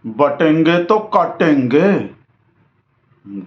बटेंगे तो काटेंगे।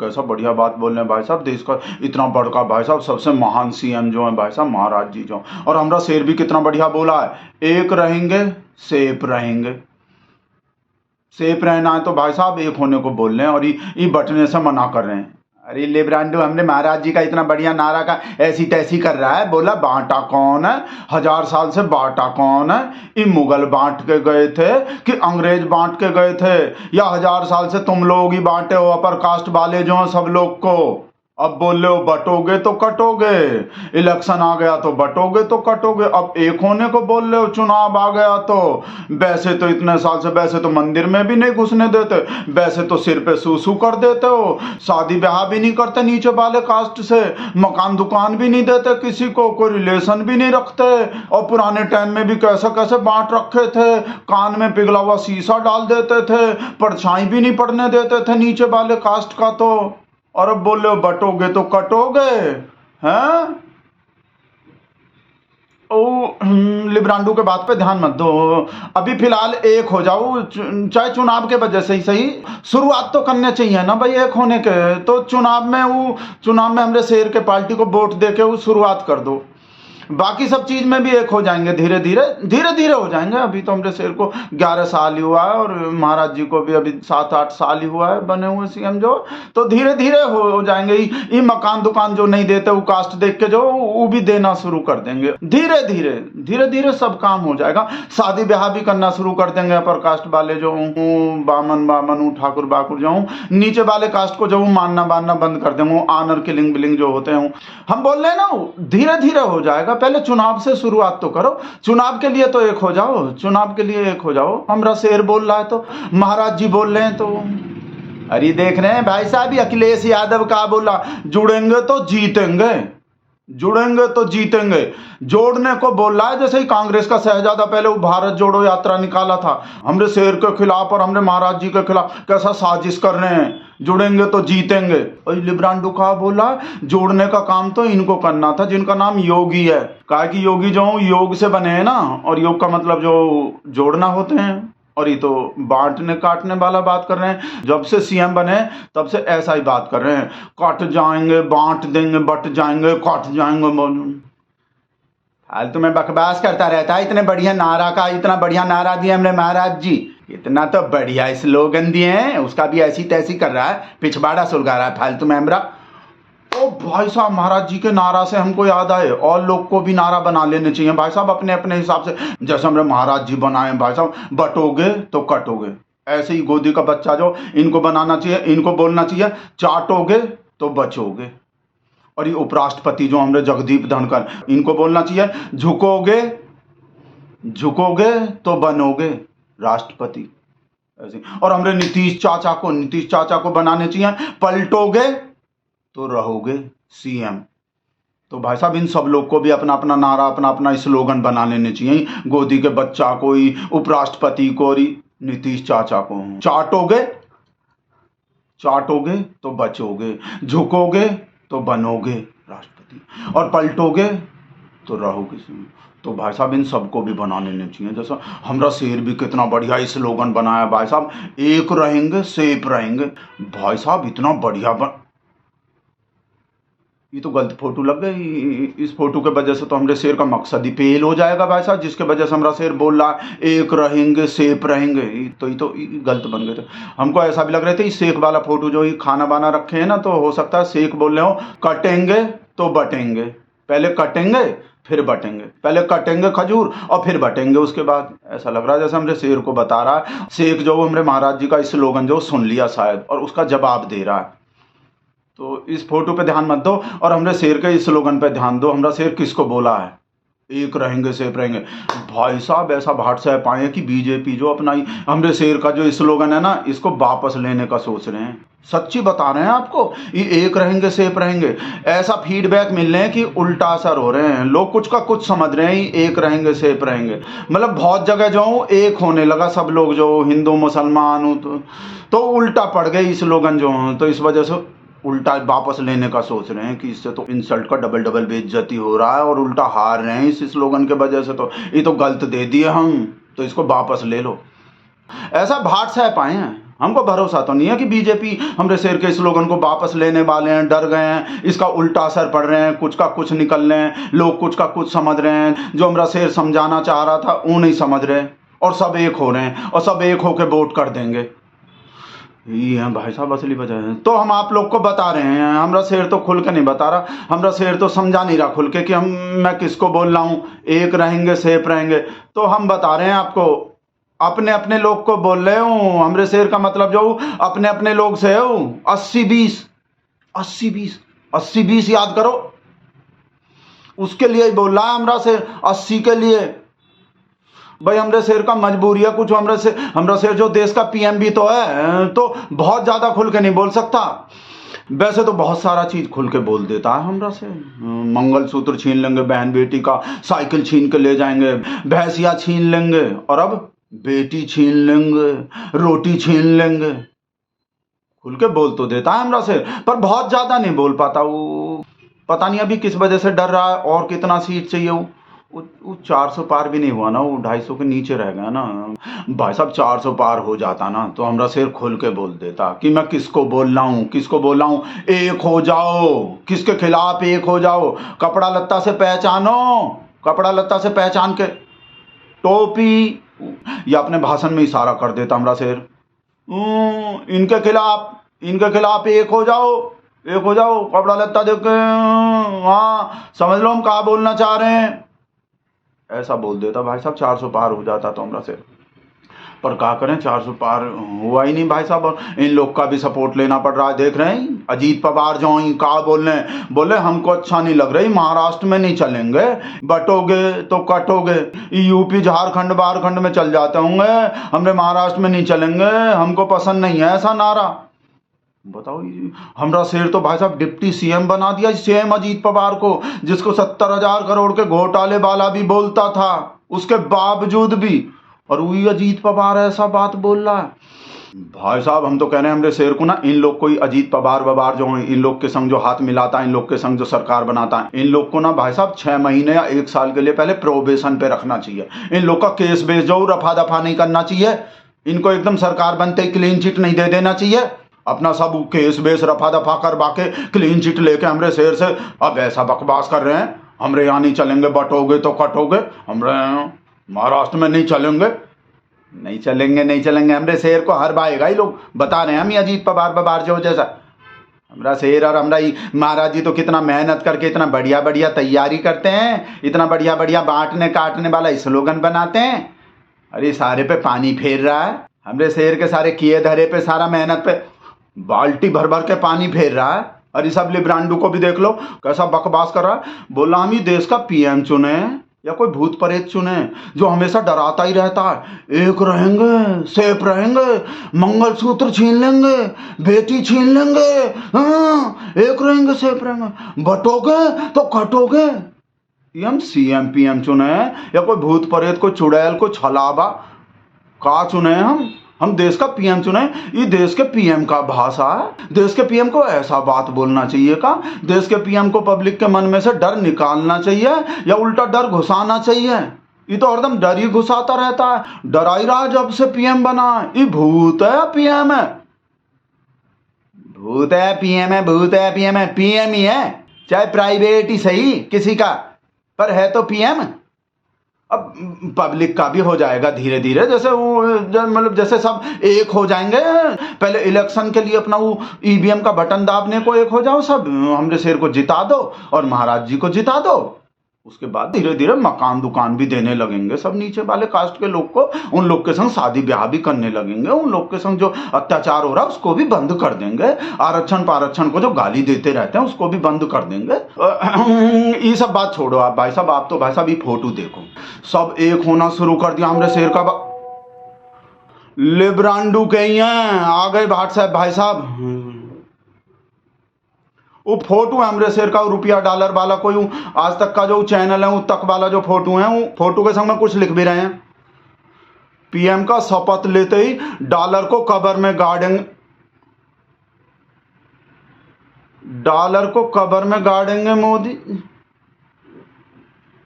कैसा बढ़िया बात बोल रहे हैं भाई साहब। देश का इतना बड़का भाई साहब, सबसे महान सीएम जो है भाई साहब, महाराज जी जो। और हमारा शेर भी कितना बढ़िया बोला है, एक रहेंगे सेफ रहेंगे। सेफ रहना है तो भाई साहब एक होने को बोल रहे हैं, और ये बटने से मना कर रहे हैं। अरे लेब्रांडो हमने महाराज जी का इतना बढ़िया नारा का ऐसी तैसी कर रहा है, बोला बांटा कौन है, 1000 साल से बांटा कौन है। ये मुगल बांट के गए थे कि अंग्रेज बांट के गए थे, या 1000 साल से तुम लोग ही बांटे हो अपर कास्ट वाले जो हैं सब लोग को। अब बोल रहे हो बटोगे तो कटोगे, इलेक्शन आ गया तो बटोगे तो कटोगे। अब एक होने को बोल रहे हो, चुनाव आ गया तो। वैसे तो इतने साल से वैसे तो मंदिर में भी नहीं घुसने देते, वैसे तो सिर पे सूसू कर देते हो, शादी ब्याह भी नहीं करते नीचे वाले कास्ट से, मकान दुकान भी नहीं देते किसी को, कोई रिलेशन भी नहीं रखते। और पुराने टाइम में भी कैसे कैसे बांट रखे थे, कान में पिघला हुआ शीशा डाल देते थे, परछाई भी नहीं पड़ने देते थे नीचे वाले कास्ट का। तो और अब बोल रहे हो बटोगे तो कटोगे हैं। ओ लिब्रांडो के बात पे ध्यान मत दो, अभी फिलहाल एक हो जाओ, चाहे चुनाव के वजह से ही सही, शुरुआत तो करने चाहिए ना भाई एक होने के। तो चुनाव में हमरे शेर के पार्टी को वोट दे के वो शुरुआत कर दो, बाकी सब चीज में भी एक हो जाएंगे, धीरे धीरे हो जाएंगे। अभी तो हमरे शेर को 11 साल ही हुआ है, और महाराज जी को भी अभी 7-8 साल ही हुआ है बने हुए सीएम जो। तो धीरे धीरे हो जाएंगे। ये मकान दुकान जो नहीं देते वो कास्ट देख के जो वो भी देना शुरू कर देंगे। धीरे धीरे सब काम हो जाएगा। शादी ब्याह भी करना शुरू कर देंगे अपर कास्ट वाले जो, बामन ठाकुर बाकुर जो, नीचे वाले कास्ट को जो मानना बानना बंद कर देंगे, आनर किलिंग बिलिंग जो होते हैं। हम बोल रहे हैं ना धीरे धीरे हो जाएगा, पहले चुनाव से शुरुआत तो करो। चुनाव के लिए तो एक हो जाओ, चुनाव के लिए एक हो जाओ। हमरा शेर बोल रहा है तो महाराज जी बोल रहे हैं तो। अरे देख रहे हैं भाई साहब, अखिलेश यादव का बोला, जुड़ेंगे तो जीतेंगे, जुड़ेंगे तो जीतेंगे। जोड़ने को बोल रहा है, जैसे ही कांग्रेस का शहजादा पहले वो भारत जोड़ो यात्रा निकाला था हमरे शेर के खिलाफ और हमरे महाराज जी के खिलाफ, कैसा साजिश कर रहे हैं, जुड़ेंगे तो जीतेंगे। और लिब्रांडो का बोला, जोड़ने का काम तो इनको करना था जिनका नाम योगी है। कहा कि योगी जो योग से बने हैं ना, और योग का मतलब जो जोड़ना होते हैं। और ये तो बांटने काटने वाला बात कर रहे हैं। जब से सीएम बने तब से ऐसा ही बात कर रहे हैं, कट जाएंगे बांट देंगे, बट जाएंगे कट जाएंगे। फालतू में बकवास करता रहता है। इतने बढ़िया नारा का, इतना बढ़िया नारा दिया हमने महाराज जी, इतना तो बढ़िया स्लोगन दिए हैं, उसका भी ऐसी तैसी कर रहा है, पिछवाड़ा सुलगा रहा है फालतू में हमरा। ओ भाई साहब, महाराज जी के नारा से हमको याद आए, और लोग को भी नारा बना लेने चाहिए भाई साहब अपने अपने हिसाब से, जैसे हमारे महाराज जी बनाए भाई साहब, बटोगे तो कटोगे। ऐसे ही गोदी का बच्चा जो, इनको बनाना चाहिए, इनको बोलना चाहिए चाटोगे तो बचोगे। और ये उपराष्ट्रपति जो हमारे जगदीप धनखड़, इनको बोलना चाहिए झुकोगे तो बनोगे राष्ट्रपति। ऐसे। और हमारे नीतीश चाचा को बनाने चाहिए पलटोगे तो रहोगे सीएम। तो भाई साहब इन सब लोग को भी अपना अपना नारा, अपना अपना स्लोगन बना लेने चाहिए। गोदी के बच्चा को, उपराष्ट्रपति को, नीतीश चाचा को। चाटोगे तो बचोगे, झुकोगे तो बनोगे राष्ट्रपति, और पलटोगे तो रहोगे सीएम। तो भाई साहब इन सबको भी बना लेने चाहिए। जैसा हमरा शेर भी कितना बढ़िया स्लोगन बनाया भाई साहब, एक रहेंगे सेफ रहेंगे। भाई साहब इतना बढ़िया ये तो गलत फोटो लग गई। इस फोटो के वजह से तो हमारे शेर का मकसद ही फेल हो जाएगा भाई साहब, जिसके वजह से हमारा शेर बोल रहा है एक रहेंगे सेफ रहेंगे। तो ये गलत बन गए थे। हमको ऐसा भी लग रहे थे शेख वाला फोटो जो ही खाना बाना रखे हैं ना, तो हो सकता है शेख बोल रहे हो कटेंगे तो बटेंगे, पहले कटेंगे फिर बटेंगे, पहले कटेंगे खजूर और फिर बटेंगे उसके बाद। ऐसा लग रहा है जैसे हमरे शेर को बता रहा है, शेख जो हमारे महाराज जी का स्लोगन जो सुन लिया शायद, और उसका जवाब दे रहा है। तो इस फोटो पे ध्यान मत दो, और हमरे शेर के इस स्लोगन पे ध्यान दो। हमरा शेर किसको बोला है, एक रहेंगे सेफ रहेंगे। भाई साहब ऐसा भाट से पाए कि बीजेपी जो अपना हमरे शेर का जो स्लोगन है ना, इसको वापस लेने का सोच रहे हैं। सच्ची बता रहे हैं आपको, ये एक रहेंगे सेफ रहेंगे, ऐसा फीडबैक मिल रहे हैं कि उल्टा असर हो रहे हैं। लोग कुछ का कुछ समझ रहे हैं एक रहेंगे सेफ रहेंगे, मतलब बहुत जगह जो एक होने लगा सब लोग, जो हिंदू मुसलमान तो उल्टा पड़ गए स्लोगन जो, तो इस वजह से उल्टा वापस लेने का सोच रहे हैं कि इससे तो इंसल्ट का डबल बेइज्जती हो रहा है, और उल्टा हार रहे हैं इस स्लोगन के वजह से। तो ये तो गलत दे दिए हम, तो इसको वापस ले लो। ऐसा भाट साहब आए हैं, हमको भरोसा तो नहीं है कि बीजेपी हमरे शेर के स्लोगन को वापस लेने वाले हैं। डर गए हैं, इसका उल्टा असर पड़ रहे हैं, कुछ का कुछ निकल रहे हैं, लोग कुछ का कुछ समझ रहे हैं। जो हमरा शेर समझाना चाह रहा था वो नहीं समझ रहे, और सब एक हो रहे हैं, और सब एक होके वोट कर देंगे। ये है भाई साहब असली वजह है। तो हम आप लोग को बता रहे हैं, हमरा शेर तो खुल के नहीं बता रहा, हमरा शेर तो समझा नहीं रहा खुल के कि मैं किसको बोल रहा हूँ। एक रहेंगे, सेफ रहेंगे, तो हम बता रहे हैं आपको, अपने अपने लोग को बोल रहे हूँ। हमरे शेर का मतलब जो अपने अपने लोग से हो, 80-20 80-20 80-20 याद करो, उसके लिए ही बोल रहा है हमरा शेर, 80 के लिए। भाई हमरे शेर का मजबूरी है कुछ, हमरा शेर जो देश का पीएम भी तो है, तो बहुत ज्यादा खुल के नहीं बोल सकता। वैसे तो बहुत सारा चीज खुल के बोल देता है हमरा से। मंगलसूत्र छीन लेंगे बहन बेटी का, साइकिल छीन के ले जाएंगे, भैंसिया छीन लेंगे, और अब बेटी छीन लेंगे, रोटी छीन लेंगे। खुल के बोल तो देता है हमरा से, पर बहुत ज्यादा नहीं बोल पाता। वो पता नहीं अभी किस वजह से डर रहा है, और कितना सीट चाहिए वो 400 पार भी नहीं हुआ ना, वो 250 के नीचे रह गया ना। भाई साहब 400 पार हो जाता ना तो हमरा शेर खोल के बोल देता कि मैं किसको बोल रहा हूँ, किसको बोल रहा हूँ। एक हो जाओ, किसके खिलाफ एक हो जाओ, कपड़ा लत्ता से पहचानो, कपड़ा लत्ता से पहचान के टोपी, या अपने भाषण में इशारा कर देता हमरा शेर, इनके खिलाफ एक हो जाओ, एक हो जाओ, कपड़ा लत्ता देख के, हाँ समझ लो हम कहा बोलना चाह रहे हैं। ऐसा बोल देता भाई साहब, 400 पार हो जाता तो हमरा से। पर क्या करें, 400 पार हुआ ही नहीं भाई साहब, और इन लोग का भी सपोर्ट लेना पड़ रहा है। देख रहे हैं अजीत पवार जो ही कहा बोले हमको अच्छा नहीं लग रही, महाराष्ट्र में नहीं चलेंगे, बटोगे तो कटोगे, यूपी झारखंड बारखंड में चल जाते होंगे, हमने महाराष्ट्र में नहीं चलेंगे, हमको पसंद नहीं है, ऐसा नारा। बताओ, हमरा शेर तो भाई साहब डिप्टी सीएम बना दिया सीएम अजीत पवार को, जिसको 70,000 करोड़ के घोटाले वाला भी बोलता था, उसके बावजूद भी, और वही अजीत पवार ऐसा बात बोल रहा है। भाई साहब हम तो कह रहे हैं हमरे शेर को ना, इन लोग को, अजीत पवार जो है, इन लोग के संग जो हाथ मिलाता है, इन लोग के संग जो सरकार बनाता है, इन लोग को ना भाई साहब 6 महीने या 1 साल के लिए पहले प्रोबेशन पे रखना चाहिए। इन लोग का केस बेस जो रफा दफा नहीं करना चाहिए, इनको एकदम सरकार बनते ही क्लीन चिट नहीं दे देना चाहिए। अपना सब केस बेस रफा दफा करवा के क्लीन चिट लेके हमरे शेर से अब ऐसा बकवास कर रहे हैं, हमरे यहाँ नहीं चलेंगे, बटोगे तो कटोगे, हमरे महाराष्ट्र में नहीं चलेंगे, नहीं चलेंगे। हमरे शेर को हर बाएगा ही लोग बता रहे हैं, हम ही अजीत पवार जो जैसा। हमरा शेर और हमरा महाराज जी तो कितना मेहनत करके इतना बढ़िया बढ़िया तैयारी करते हैं, इतना बढ़िया बढ़िया बांटने काटने वाला स्लोगन बनाते हैं। अरे सारे पे पानी फेर रहा है, हमरे शेर के सारे किए धरे पे, सारा मेहनत पे बाल्टी भर भर के पानी फेर रहा है। अरे सब लिब्रांडू को भी देख लो कैसा बकवास कर रहा है, बोला हम ही देश का पीएम चुने या कोई भूत प्रेत चुने जो हमेशा डराता ही रहता है, एक रहेंगे सेफ रहेंगे, मंगलसूत्र छीन लेंगे, बेटी छीन लेंगे, हाँ एक रहेंगे सेफ रहेंगे, बटोगे तो कटोगे। ये हम सीएम पीएम चुने या कोई भूत प्रेत, कोई चुड़ैल, कोई छलावा का चुने? हम देश का पीएम चुने। ये देश के पीएम का भाषा है, देश के पीएम को ऐसा बात बोलना चाहिए का? देश के पीएम को पब्लिक के मन में से डर निकालना चाहिए या उल्टा डर घुसाना चाहिए? ये तो हरदम डर ही घुसाता रहता है, डरा ही रहा जब से पीएम बना है। ये भूत है पीएम है? भूत है पीएम है, भूत है पीएम है, पीएम ही है, चाहे प्राइवेट ही सही किसी का, पर है तो पीएम। अब पब्लिक का भी हो जाएगा धीरे धीरे, जैसे वो मतलब जैसे सब एक हो जाएंगे। पहले इलेक्शन के लिए अपना वो ईवीएम का बटन दाबने को एक हो जाओ सब, हमरे शेर को जिता दो और महाराज जी को जिता दो, उसके बाद धीरे धीरे मकान दुकान भी देने लगेंगे सब नीचे वाले कास्ट के लोग को, उन लोग के संग शादी ब्याह भी करने लगेंगे, उन लोग के संग जो अत्याचार हो रहा है उसको भी बंद कर देंगे, आरक्षण पारक्षण को जो गाली देते रहते हैं उसको भी बंद कर देंगे। ये सब बात छोड़ो आप भाई साहब, आप तो भाई साहब ये फोटो देखो, सब एक होना शुरू कर दिया हमरे शेर का। लिब्रांडू के ही हैं, आ गए भाट साहब भाई साहब। वो फोटो है हमरे शेर का, रुपया डॉलर वाला कोई आज तक का जो चैनल है वो तक वाला जो फोटो है, वो फोटो के संग में कुछ लिख भी रहे हैं। पीएम का शपथ लेते ही डॉलर को कब्र में गाड़ेंगे, डॉलर को कब्र में गाड़ेंगे मोदी।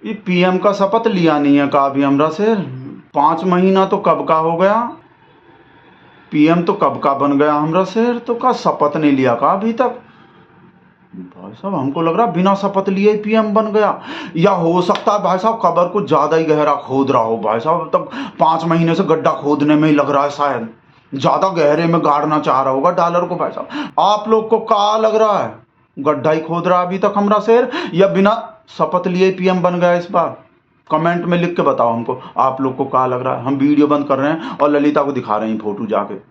ये पीएम का शपथ लिया नहीं है का अभी हमरा शेर? 5 महीना तो कब का हो गया, पीएम तो कब का बन गया हमरा शेर, तो का शपथ नहीं लिया का अभी तक? भाई साहब हमको लग रहा बिना शपथ लिए ही पीएम बन गया, या हो सकता है भाई साहब कबर को ज्यादा ही गहरा खोद रहा हो भाई साहब, तब 5 महीने से गड्ढा खोदने में ही लग रहा है, शायद ज्यादा गहरे में गाड़ना चाह रहा होगा डॉलर को। भाई साहब आप लोग को क्या लग रहा है, गड्ढा ही खोद रहा है अभी तक हमरा शेर, या बिना शपथ लिए पीएम बन गया इस बार? कमेंट में लिख के बताओ हमको आप लोग को क्या लग रहा है। हम वीडियो बंद कर रहे हैं और ललिता को दिखा रहे हैं फोटो जाके।